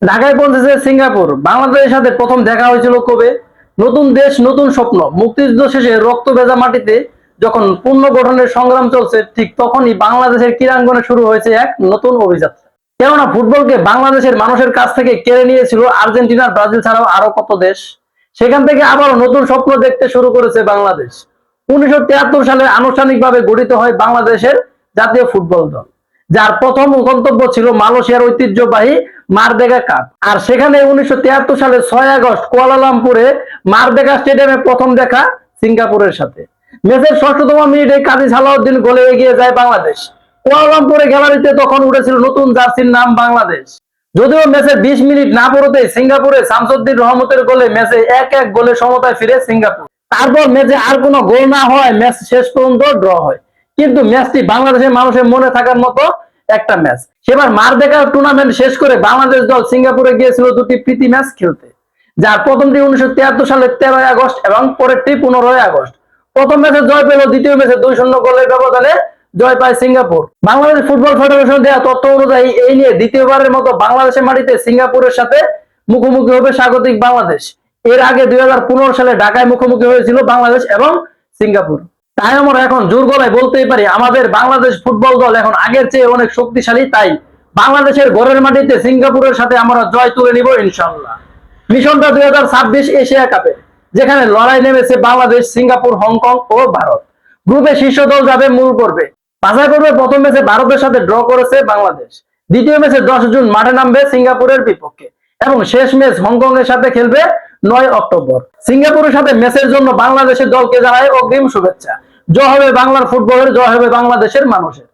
ঢাকায় পৌঁছেছে সিঙ্গাপুর। বাংলাদেশের সাথে প্রথম দেখা হয়েছিল কবে? নতুন দেশ নতুন স্বপ্ন। মুক্তিযুদ্ধ শেষে রক্ত ভেজা মাটিতে যখন পুনর্গঠনের সংগ্রাম চলছে, ঠিক তখনই বাংলাদেশের ক্রীড়াঙ্গনে শুরু হয়েছে এক নতুন অভিযাত্রা। কেননা ফুটবলকে বাংলাদেশের মানুষের কাছ থেকে কেড়ে নিয়েছিল আর্জেন্টিনা, ব্রাজিল ছাড়াও আরো কত দেশ। সেখান থেকে আবারও নতুন স্বপ্ন দেখতে শুরু করেছে বাংলাদেশ। 1973 সালে আনুষ্ঠানিকভাবে গঠিত হয় বাংলাদেশের জাতীয় ফুটবল দল, যার প্রথম গন্তব্য ছিল মালয়েশিয়ার ঐতিহ্যবাহী মারদেগা কাপ। আর সেখানে 1973 সালে 6 আগস্ট কুয়ালালামপুরে মারদেগা স্টেডিয়ামে প্রথম দেখা সিঙ্গাপুরের সাথে। ম্যাচের 6ষট্টম মিনিটে কাজী সালাউদ্দিন গোলে এগিয়ে যায় বাংলাদেশ। কুয়ালালামপুরে গ্যালারিতে তখন উঠেছিল নতুন জার্সির নাম বাংলাদেশ। যদিও ম্যাচে 20 মিনিট না পড়তেই সিঙ্গাপুরে শামসুদ্দিন রহমতের গোলে ম্যাচে 1-1 গোলে সমতায় ফিরে সিঙ্গাপুর। তারপর ম্যাচে আর কোনো গোল না হয় ম্যাচ শেষ পর্যন্ত ড্র হয়। কিন্তু ম্যাচটি বাংলাদেশের মানুষের মনে থাকার মতো একটা ম্যাচ। সেবার মারদেকা টুর্নামেন্ট শেষ করে বাংলাদেশ দল সিঙ্গাপুরে গিয়েছিল দুটি প্রীতি ম্যাচ খেলতে, যার প্রথমটি 1973 সালের 13 আগস্ট এবং পরেরটি 15 আগস্ট। প্রথম ম্যাচে জয় পেল, দ্বিতীয় ম্যাচে 2-0 গোলের ব্যবধানে জয় পায় সিঙ্গাপুর। বাংলাদেশ ফুটবল ফেডারেশন দেওয়া তথ্য অনুযায়ী এই নিয়ে দ্বিতীয়বারের মতো বাংলাদেশের মাটিতে সিঙ্গাপুরের সাথে মুখোমুখি হবে স্বাগতিক বাংলাদেশ। এর আগে 2015 সালে ঢাকায় মুখোমুখি হয়েছিল বাংলাদেশ এবং সিঙ্গাপুর। তাই আমরা এখন জোর গলায় বলতেই পারি, আমাদের বাংলাদেশ ফুটবল দল এখন আগের চেয়ে অনেক শক্তিশালী। তাই বাংলাদেশের ঘরের মাটিতে সিঙ্গাপুরের সাথে আমরা জয় তুলে নিব ইনশাল্লাহ। মিশনটা 2026 এশিয়া কাপে, যেখানে লড়াই নেমেছে বাংলাদেশ, সিঙ্গাপুর, হংকং ও ভারত। গ্রুপে শীর্ষ দল যাবে মূল পর্বে। বাছাই পর্বে প্রথম ম্যাচে ভারতের সাথে ড্র করেছে বাংলাদেশ। দ্বিতীয় ম্যাচে 10 জুন মাঠে নামবে সিঙ্গাপুরের বিপক্ষে এবং শেষ ম্যাচ হংকং এর সাথে খেলবে 9 অক্টোবর। সিঙ্গাপুরের সাথে ম্যাচের জন্য বাংলাদেশের দলকে জানায় অগ্রিম শুভেচ্ছা। জয় হবে বাংলার ফুটবলের, জয় হবে বাংলাদেশের মানুষের।